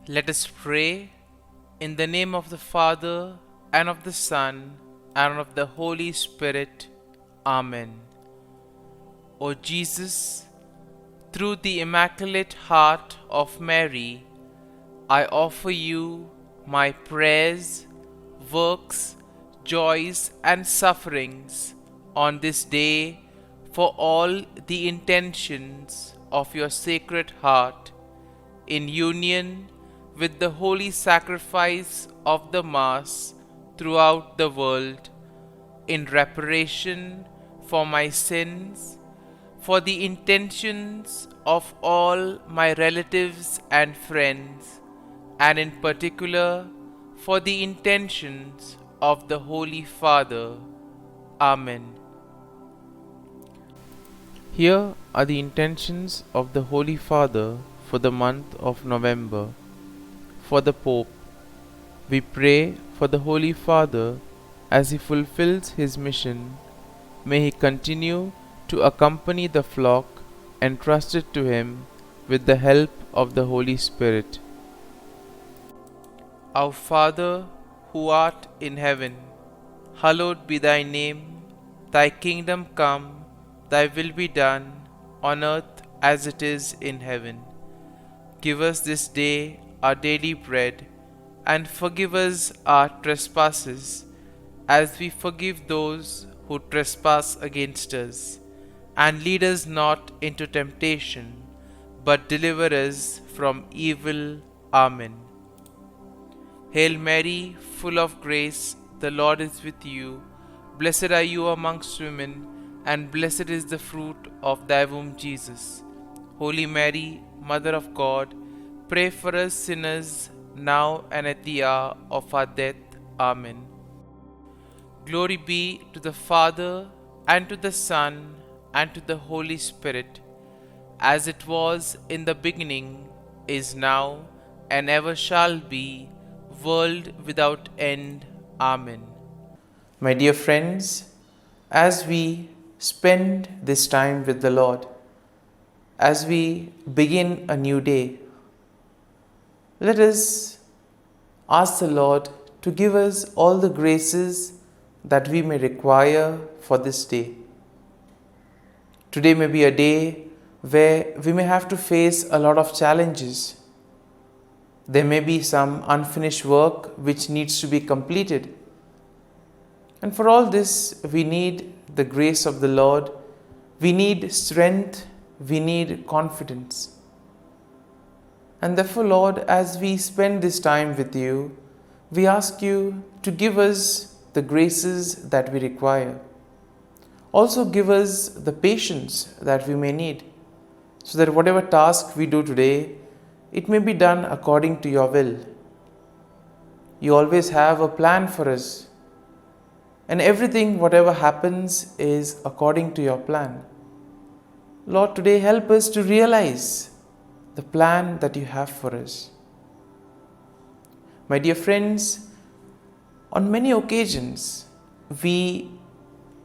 Let us pray in the name of the Father, and of the Son, and of the Holy Spirit. Amen. O Jesus, through the Immaculate Heart of Mary, I offer you my prayers, works, joys, and sufferings on this day for all the intentions of your Sacred Heart, in union with the holy sacrifice of the Mass throughout the world, in reparation for my sins, for the intentions of all my relatives and friends, and in particular for the intentions of the Holy Father. Amen. Here are the intentions of the Holy Father for the month of November. For the Pope, we pray for the Holy Father as he fulfills his mission. May he continue to accompany the flock entrusted to him with the help of the Holy Spirit. Our Father, who art in heaven, hallowed be thy name. Thy kingdom come, thy will be done, on earth as it is in heaven. Give us this day our daily bread, and forgive us our trespasses, as we forgive those who trespass against us. And lead us not into temptation, but deliver us from evil. Amen. Hail Mary, full of grace, the Lord is with you. Blessed are you amongst women, and blessed is the fruit of thy womb, Jesus. Holy Mary, Mother of God, pray for us sinners, now and at the hour of our death. Amen. Glory be to the Father, and to the Son, and to the Holy Spirit, as it was in the beginning, is now, and ever shall be, world without end. Amen. My dear friends, as we spend this time with the Lord, as we begin a new day, let us ask the Lord to give us all the graces that we may require for this day. Today may be a day where we may have to face a lot of challenges. There may be some unfinished work which needs to be completed. And for all this, we need the grace of the Lord. We need strength. We need confidence. And therefore, Lord, as we spend this time with you, we ask you to give us the graces that we require. Also give us the patience that we may need, so that whatever task we do today, it may be done according to your will. You always have a plan for us, and everything, whatever happens, is according to your plan. Lord, today help us to realize the plan that you have for us. My dear friends, on many occasions, we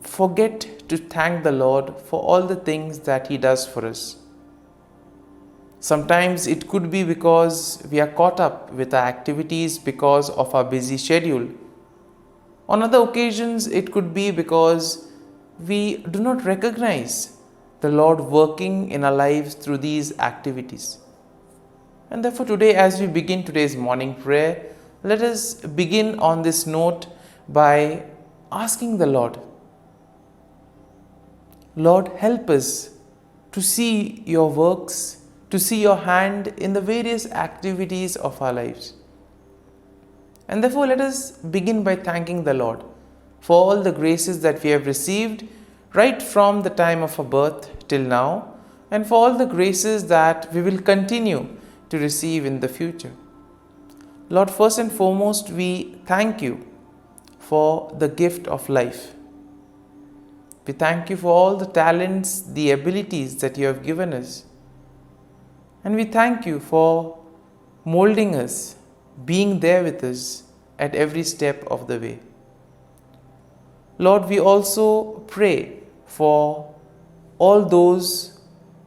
forget to thank the Lord for all the things that He does for us. Sometimes it could be because we are caught up with our activities because of our busy schedule. On other occasions, it could be because we do not recognize the Lord working in our lives through these activities. And therefore today, as we begin today's morning prayer, let us begin on this note by asking the Lord, Lord, help us to see your works, to see your hand in the various activities of our lives. And therefore, let us begin by thanking the Lord for all the graces that we have received right from the time of our birth till now, and for all the graces that we will continue to receive in the future. Lord, first and foremost, we thank you for the gift of life. We thank you for all the talents, the abilities that you have given us. And we thank you for molding us, being there with us at every step of the way. Lord, we also pray for all those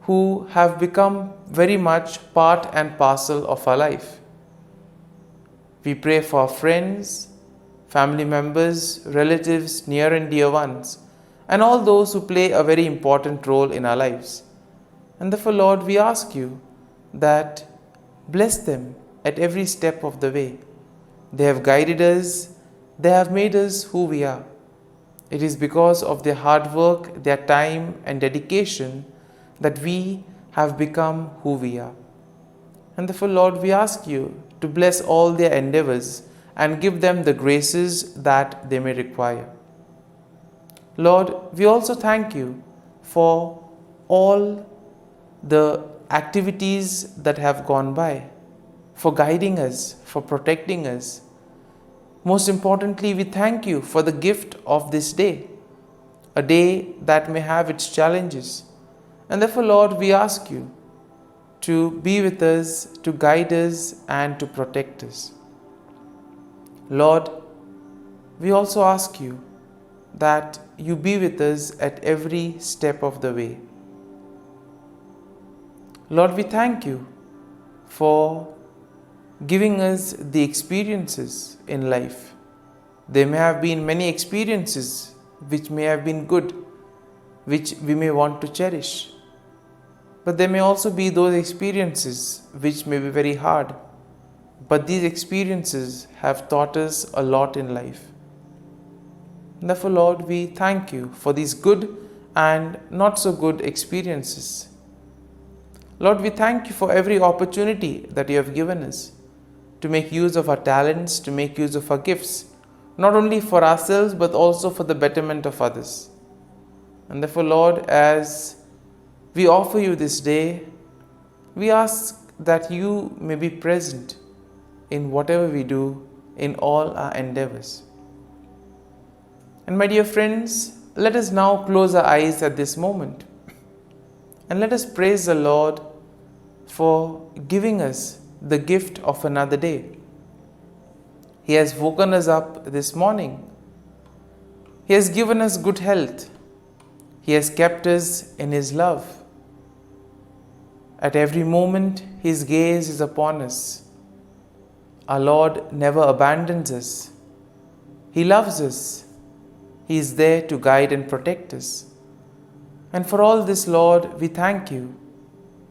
who have become very much part and parcel of our life. We pray for our friends, family members, relatives, near and dear ones, and all those who play a very important role in our lives. And therefore, Lord, we ask you that bless them at every step of the way. They have guided us, they have made us who we are. It is because of their hard work, their time and dedication that we have become who we are. And therefore, Lord, we ask you to bless all their endeavors and give them the graces that they may require. Lord, we also thank you for all the activities that have gone by, for guiding us, for protecting us. Most importantly, we thank you for the gift of this day, a day that may have its challenges. And therefore, Lord, we ask you to be with us, to guide us, and to protect us. Lord, we also ask you that you be with us at every step of the way. Lord, we thank you for giving us the experiences in life. There may have been many experiences which may have been good, which we may want to cherish. But there may also be those experiences which may be very hard. But these experiences have taught us a lot in life. Therefore, Lord, we thank you for these good and not so good experiences. Lord, we thank you for every opportunity that you have given us to make use of our talents, to make use of our gifts, not only for ourselves but also for the betterment of others. And therefore, Lord, as we offer you this day, we ask that you may be present in whatever we do, in all our endeavors. And my dear friends, let us now close our eyes at this moment and let us praise the Lord for giving us the gift of another day. He has woken us up this morning. He has given us good health. He has kept us in His love. At every moment, His gaze is upon us. Our Lord never abandons us. He loves us. He is there to guide and protect us. And for all this, Lord, we thank you.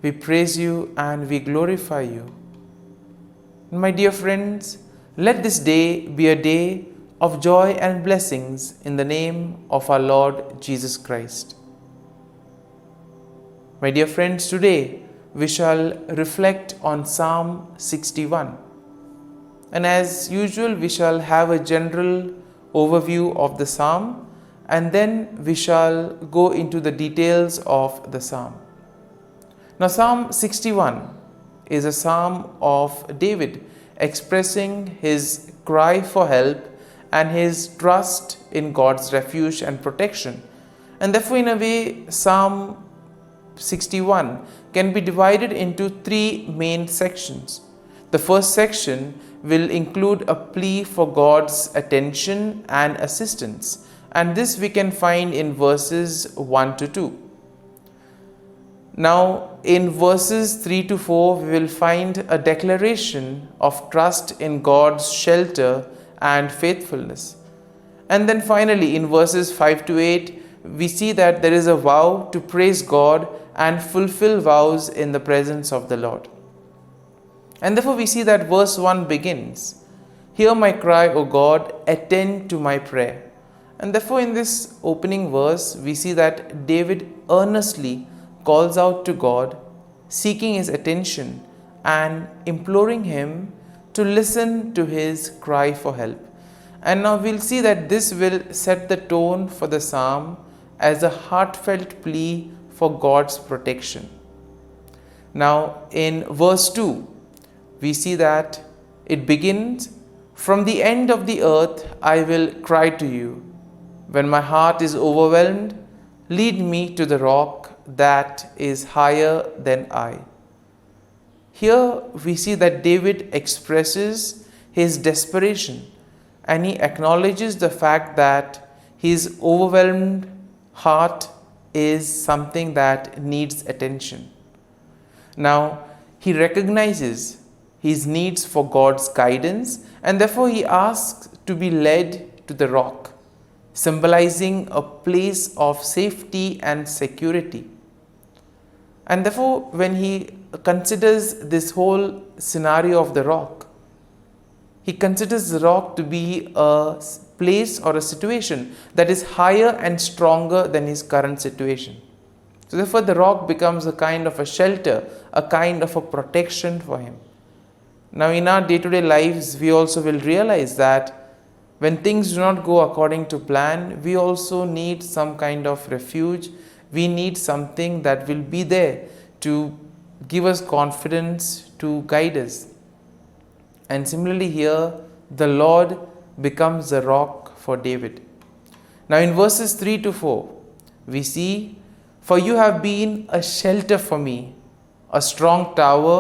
We praise you and we glorify you. And my dear friends, let this day be a day of joy and blessings in the name of our Lord Jesus Christ. My dear friends, today we shall reflect on Psalm 61. And as usual, we shall have a general overview of the psalm, and then we shall go into the details of the psalm. Now, Psalm 61 is a psalm of David expressing his cry for help and his trust in God's refuge and protection. And therefore, in a way, Psalm 61 can be divided into three main sections. The first section will include a plea for God's attention and assistance, and this we can find in verses 1 to 2. Now, in verses 3 to 4, we will find a declaration of trust in God's shelter and faithfulness. And then finally, in verses 5 to 8, we see that there is a vow to praise God and fulfill vows in the presence of the Lord. And therefore, we see that verse 1 begins, "Hear my cry, O God, attend to my prayer." And therefore, in this opening verse, we see that David earnestly calls out to God, seeking his attention and imploring him to listen to his cry for help. And now we'll see that this will set the tone for the psalm as a heartfelt plea for God's protection. Now, in verse 2, we see that it begins, "From the end of the earth I will cry to you. When my heart is overwhelmed, lead me to the rock that is higher than I." Here we see that David expresses his desperation and he acknowledges the fact that his overwhelmed heart is something that needs attention. Now, he recognizes his needs for God's guidance, and therefore he asks to be led to the rock, symbolizing a place of safety and security. And therefore, when he considers this whole scenario of the rock, he considers the rock to be a place or a situation that is higher and stronger than his current situation. So therefore, the rock becomes a kind of a shelter, a kind of a protection for him. Now, in our day-to-day lives, we also will realize that when things do not go according to plan, we also need some kind of refuge. We need something that will be there to give us confidence, to guide us. And similarly here, the Lord becomes the rock for David. Now in verses 3 to 4, we see, "For you have been a shelter for me, a strong tower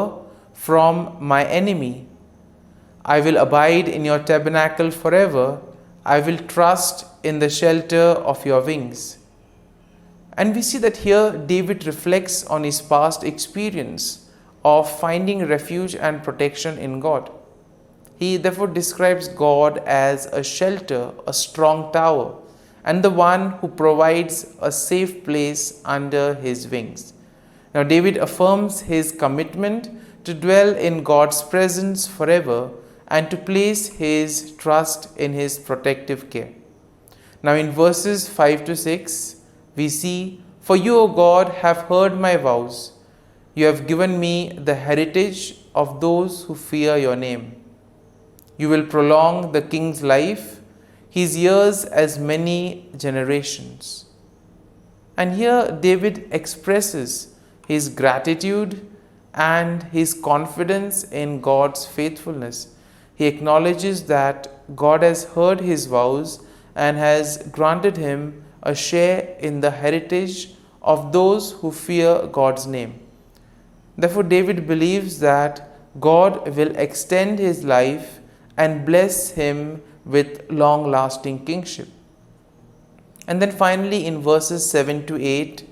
from my enemy. I will abide in your tabernacle forever. I will trust in the shelter of your wings." And we see that here David reflects on his past experience of finding refuge and protection in God. He therefore describes God as a shelter, a strong tower, and the one who provides a safe place under his wings. Now David affirms his commitment to dwell in God's presence forever and to place his trust in his protective care. Now in verses 5 to 6, we see, "For you, O God, have heard my vows. You have given me the heritage of those who fear your name. You will prolong the king's life, his years as many generations." And here David expresses his gratitude and his confidence in God's faithfulness. He acknowledges that God has heard his vows and has granted him a share in the heritage of those who fear God's name. Therefore, David believes that God will extend his life and bless him with long-lasting kingship. And then finally in verses 7 to 8,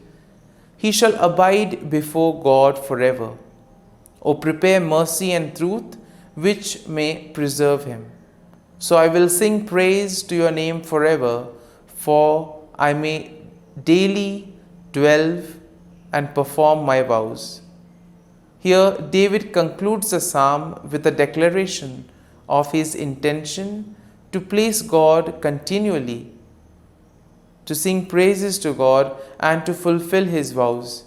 "He shall abide before God forever. O prepare mercy and truth, which may preserve him. So I will sing praise to your name forever, for I may daily dwell and perform my vows." Here David concludes the psalm with a declaration of his intention to place God continually, to sing praises to God and to fulfill his vows.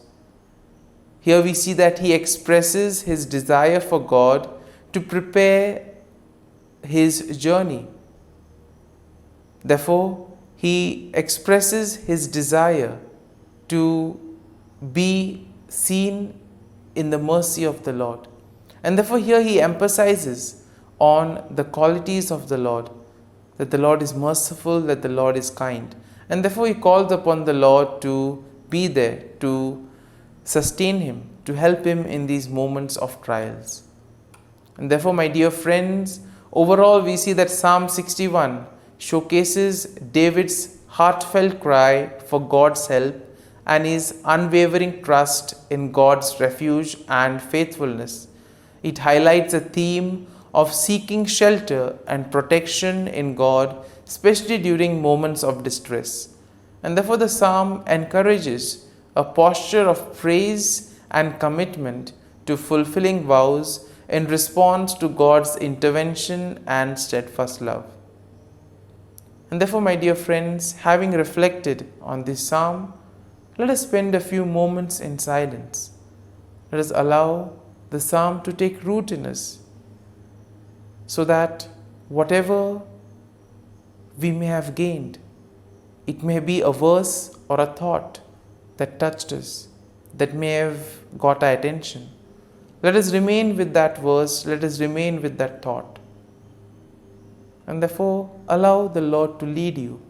Here we see that he expresses his desire for God to prepare his journey. Therefore, he expresses his desire to be seen in the mercy of the Lord. And therefore here he emphasizes on the qualities of the Lord, that the Lord is merciful, that the Lord is kind. And therefore he calls upon the Lord to be there, to sustain him, to help him in these moments of trials. And therefore, my dear friends, overall we see that Psalm 61 showcases David's heartfelt cry for God's help and his unwavering trust in God's refuge and faithfulness. It highlights a theme of seeking shelter and protection in God, especially during moments of distress. And therefore the psalm encourages a posture of praise and commitment to fulfilling vows in response to God's intervention and steadfast love. And therefore, my dear friends, having reflected on this psalm, let us spend a few moments in silence. Let us allow the psalm to take root in us, so that whatever we may have gained, it may be a verse or a thought that touched us, that may have got our attention. Let us remain with that verse, let us remain with that thought. And therefore, allow the Lord to lead you.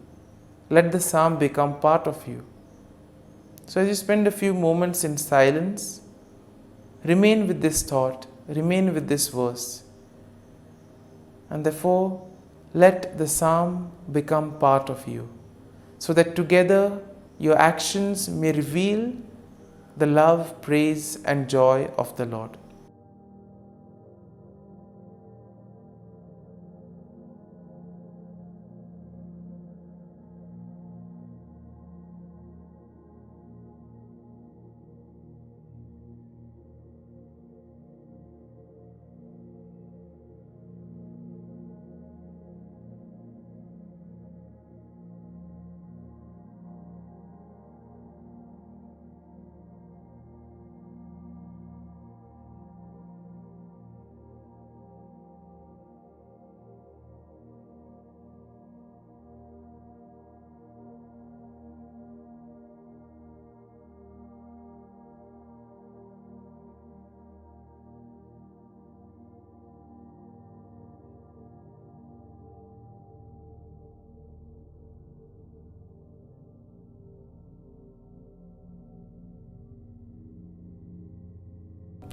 Let the psalm become part of you. So as you spend a few moments in silence, remain with this thought, remain with this verse. And therefore, let the psalm become part of you, so that together your actions may reveal the love, praise, and joy of the Lord.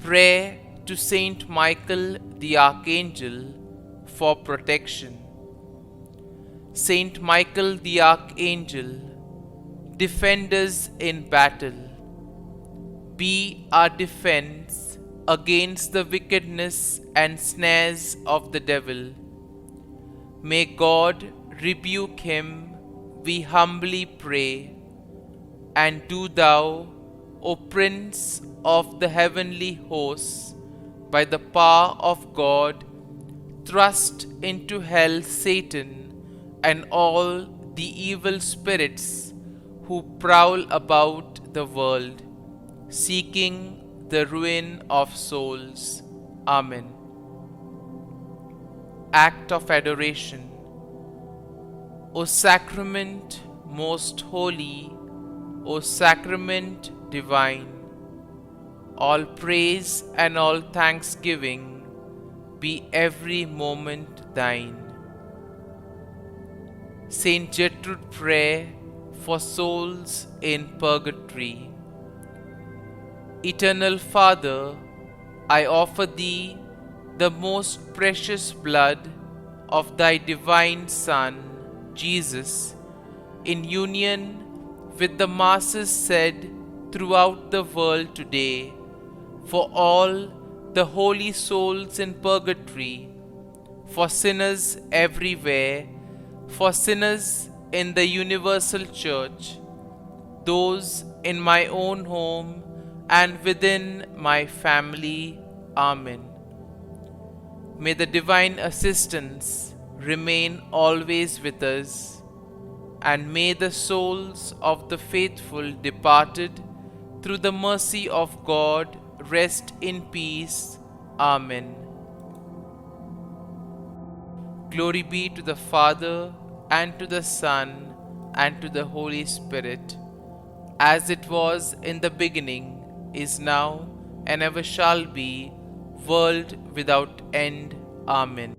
Prayer to Saint Michael the Archangel for protection. Saint Michael the Archangel, defend us in battle. Be our defense against the wickedness and snares of the devil. May God rebuke him, we humbly pray. And do thou, O Prince of the heavenly hosts, by the power of God, thrust into hell Satan and all the evil spirits who prowl about the world, seeking the ruin of souls. Amen. Act of Adoration. O Sacrament most holy, O Sacrament divine, all praise and all thanksgiving be every moment thine. Saint Gertrude Prayer for souls in purgatory. Eternal Father, I offer Thee the most precious blood of Thy divine Son, Jesus, in union with the masses said throughout the world today, for all the holy souls in purgatory, for sinners everywhere, for sinners in the universal church, those in my own home and within my family. Amen. May the divine assistance remain always with us, and may the souls of the faithful departed through the mercy of God rest in peace. Amen. Glory be to the Father, and to the Son, and to the Holy Spirit, as it was in the beginning, is now, and ever shall be, world without end. Amen.